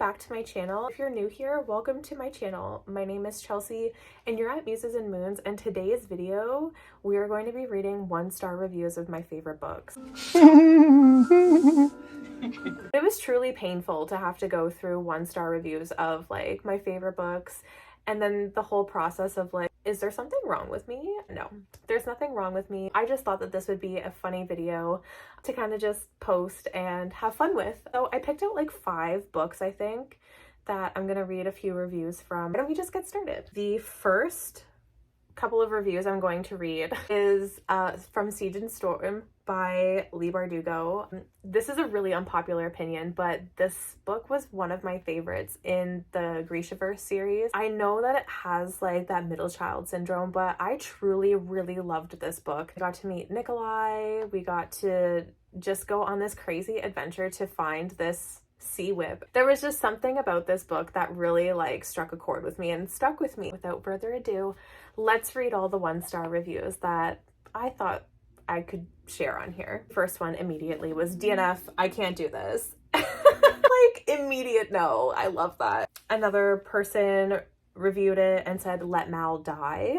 back to my channel. If you're new here, welcome to my channel. My name is Chelsea and you're at Muses and Moons, and today's video we are going to be reading 1-star reviews of my favorite books. It was truly painful to have to go through 1-star reviews of like my favorite books, and then the whole process of like, is there something wrong with me? No, there's nothing wrong with me. I just thought that this would be a funny video to kind of just post and have fun with. So I picked out like 5 books, I think, that I'm gonna read a few reviews from. Why don't we just get started? The first couple of reviews I'm going to read is from Siege and Storm by Leigh Bardugo. This is a really unpopular opinion, but this book was one of my favorites in the Grishaverse series. I know that it has like that middle child syndrome, but I truly really loved this book. I got to meet Nikolai. We got to just go on this crazy adventure to find this sea whip. There was just something about this book that really like struck a chord with me and stuck with me. Without further ado, let's read all the 1-star reviews that I thought I could share on here. First one immediately was DNF, I can't do this. Like immediate no, I love that. Another person reviewed it and said, let Mal die.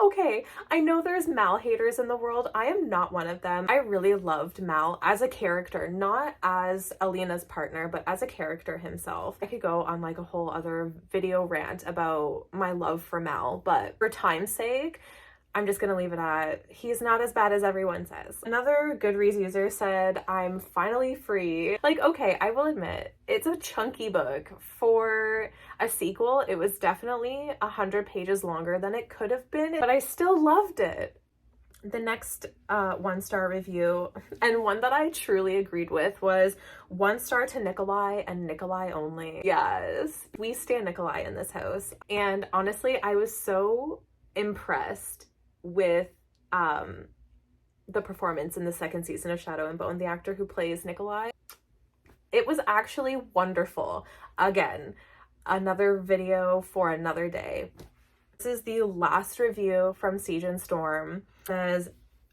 Okay, I know there's Mal haters in the world. I am not one of them. I really loved Mal as a character, not as Alina's partner, but as a character himself. I could go on like a whole other video rant about my love for Mal, but for time's sake, I'm just gonna leave it at, he's not as bad as everyone says. Another Goodreads user said, I'm finally free. Like, okay, I will admit, it's a chunky book. For a sequel, it was definitely 100 pages longer than it could have been, but I still loved it. The next 1-star review, and one that I truly agreed with, was 1 star to Nikolai and Nikolai only. Yes, we stand Nikolai in this house. And honestly, I was so impressed with the performance in the 2nd season of Shadow and Bone, the actor who plays Nikolai. It was actually wonderful. Again, another video for another day. This is the last review from Siege and Storm. It says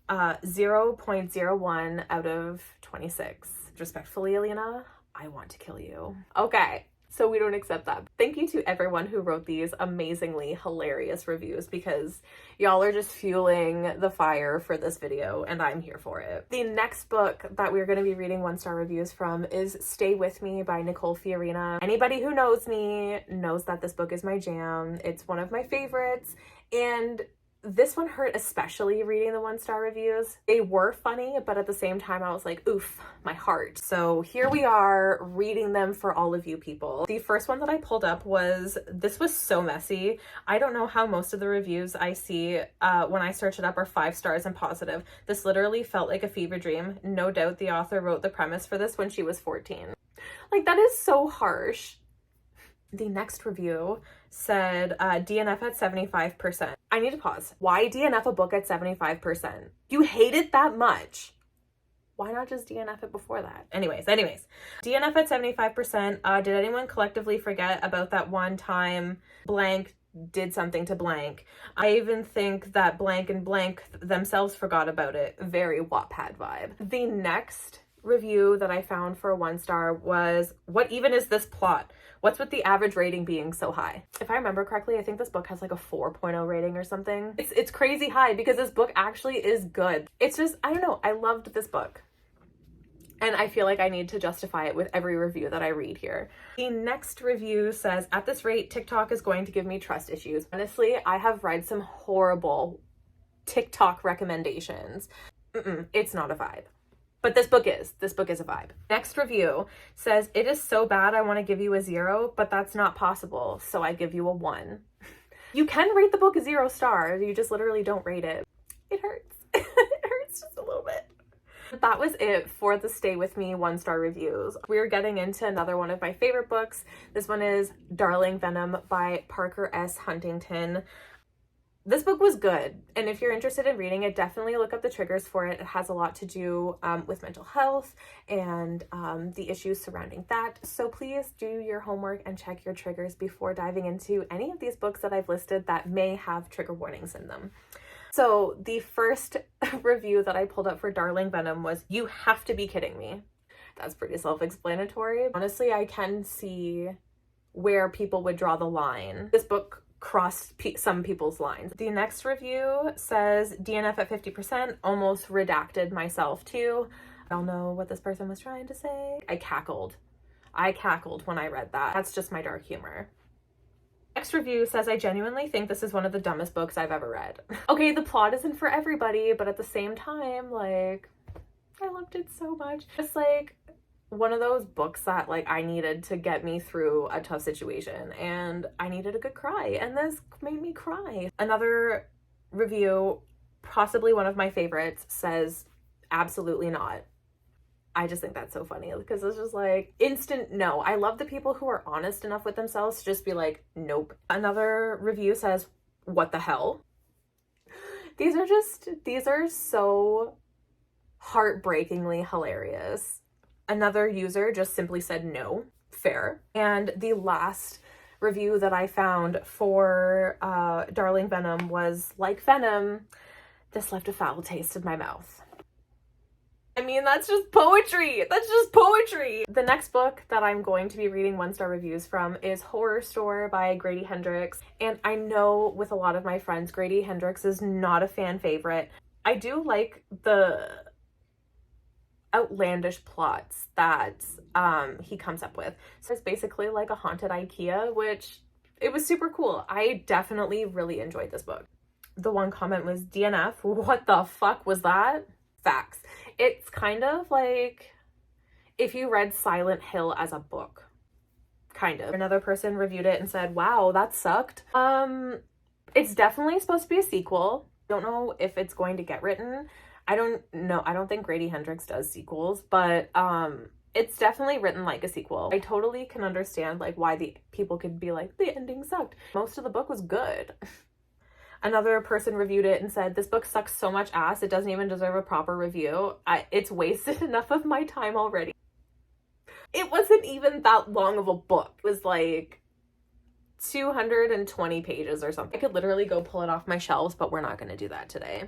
0.01 out of 26. Respectfully, Alina, I want to kill you. Okay. So we don't accept that. Thank you to everyone who wrote these amazingly hilarious reviews, because y'all are just fueling the fire for this video and I'm here for it. The next book that we're going to be reading 1-star reviews from is Stay With Me by Nicole Fiorina. Anybody who knows me knows that this book is my jam. It's one of my favorites, and this one hurt especially reading the 1-star reviews. They were funny, but at the same time I was like, oof, my heart. So here we are reading them for all of you people. The first one that I pulled up was, this was so messy. I don't know how most of the reviews I see when I search it up are 5 stars and positive. This literally felt like a fever dream. No doubt the author wrote the premise for this when she was 14. Like, that is so harsh. The next review said DNF at 75%. I need to pause. Why DNF a book at 75%? You hate it that much. Why not just DNF it before that? Anyways. DNF at 75%. Did anyone collectively forget about that one time blank did something to blank? I even think that blank and blank themselves forgot about it. Very Wattpad vibe. The next review that I found for 1 star was, what even is this plot? What's with the average rating being so high? If I remember correctly, I think this book has like a 4.0 rating or something. It's crazy high because this book actually is good. It's just, I don't know, I loved this book. And I feel like I need to justify it with every review that I read here. The next review says, at this rate, TikTok is going to give me trust issues. Honestly, I have read some horrible TikTok recommendations. It's not a vibe. But this book is a vibe. Next review says, it is so bad I want to give you a 0, but that's not possible, so I give you a 1. You can rate the book a 0 star, you just literally don't rate it. It hurts. It hurts just a little bit. That was it for the Stay With Me 1-star reviews. We're getting into another one of my favorite books. This one is Darling Venom by Parker S. Huntington. This book was good, and if you're interested in reading it, definitely look up the triggers for it. It has a lot to do with mental health and the issues surrounding that. So please do your homework and check your triggers before diving into any of these books that I've listed that may have trigger warnings in them. So the first review that I pulled up for Darling Venom was, you have to be kidding me. That's pretty self-explanatory. Honestly, I can see where people would draw the line. This book crossed some people's lines. The next review says DNF at 50%, almost redacted myself too. I don't know what this person was trying to say. I cackled when I read that. That's just my dark humor. Next review says, I genuinely think this is one of the dumbest books I've ever read. Okay, the plot isn't for everybody, but at the same time, like, I loved it so much. It's like one of those books that like I needed to get me through a tough situation, and I needed a good cry, and this made me cry. Another review, possibly one of my favorites, says absolutely not. I just think that's so funny because it's just like instant no. I love the people who are honest enough with themselves to just be like, nope. Another review says, what the hell? These are so heartbreakingly hilarious. Another user just simply said no. Fair. And the last review that I found for Darling Venom was, like Venom, this left a foul taste in my mouth. I mean, that's just poetry. That's just poetry. The next book that I'm going to be reading 1-star reviews from is Horror Store by Grady Hendrix. And I know with a lot of my friends, Grady Hendrix is not a fan favorite. I do like the outlandish plots that he comes up with. So it's basically like a haunted IKEA, which it was super cool. I definitely really enjoyed this book. The one comment was, DNF, what the fuck was that? Facts. It's kind of like if you read Silent Hill as a book. Kind of. Another person reviewed it and said, wow, that sucked. It's definitely supposed to be a sequel. Don't know if it's going to get written. I don't know. I don't think Grady Hendrix does sequels, but it's definitely written like a sequel. I totally can understand like why the people could be like, the ending sucked. Most of the book was good. Another person reviewed it and said, this book sucks so much ass, it doesn't even deserve a proper review. It's wasted enough of my time already. It wasn't even that long of a book. It was like 220 pages or something. I could literally go pull it off my shelves, but we're not going to do that today.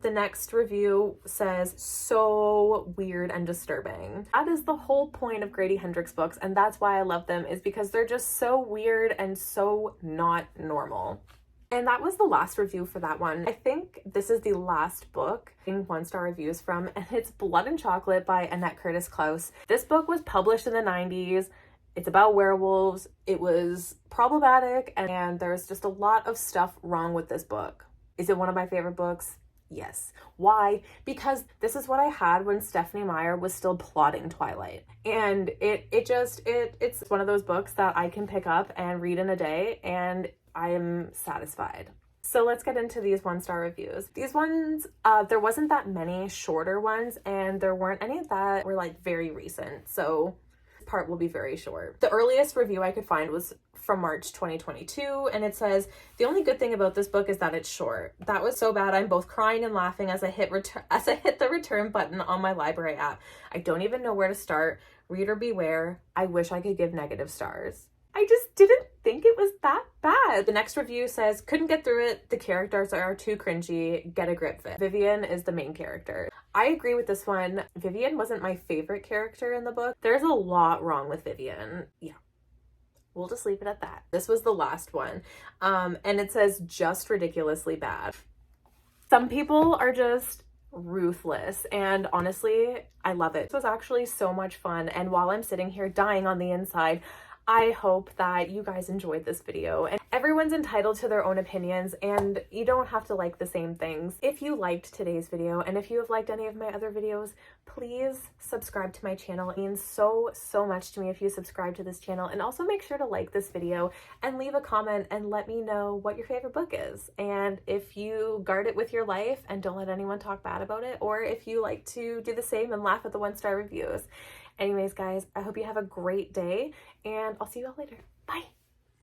The next review says, so weird and disturbing. That is the whole point of Grady Hendrix books, and that's why I love them, is because they're just so weird and so not normal. And that was the last review for that one. I think this is the last book in 1-star reviews from, and it's Blood and Chocolate by Annette Curtis Klaus. This book was published in the 90s. It's about werewolves. It was problematic, and there's just a lot of stuff wrong with this book. Is it one of my favorite books? Yes. Why? Because this is what I had when Stephenie Meyer was still plotting Twilight. And it's one of those books that I can pick up and read in a day, and I am satisfied. So let's get into these 1-star reviews. These ones, there wasn't that many shorter ones, and there weren't any that were like very recent. So this part will be very short. The earliest review I could find was from March 2022, and it says, the only good thing about this book is that it's short. That was so bad I'm both crying and laughing as I hit the return button on my library app. I don't even know where to start. Reader beware. I wish I could give negative stars. I just didn't think it was that bad. The next review says, couldn't get through it. The characters are too cringy. Get a grip, Viv. Vivian is the main character. I agree with this one. Vivian wasn't my favorite character in the book. There's a lot wrong with Vivian. Yeah. We'll just leave it at that. This was the last one. And it says, just ridiculously bad. Some people are just ruthless, and honestly, I love it. This was actually so much fun, and while I'm sitting here dying on the inside, I hope that you guys enjoyed this video. And everyone's entitled to their own opinions, and you don't have to like the same things. If you liked today's video, and if you have liked any of my other videos, please subscribe to my channel. It means so much to me if you subscribe to this channel. And also make sure to like this video and leave a comment and let me know what your favorite book is. And if you guard it with your life and don't let anyone talk bad about it, or if you like to do the same and laugh at the 1-star reviews. Anyways, guys, I hope you have a great day, and I'll see you all later. Bye.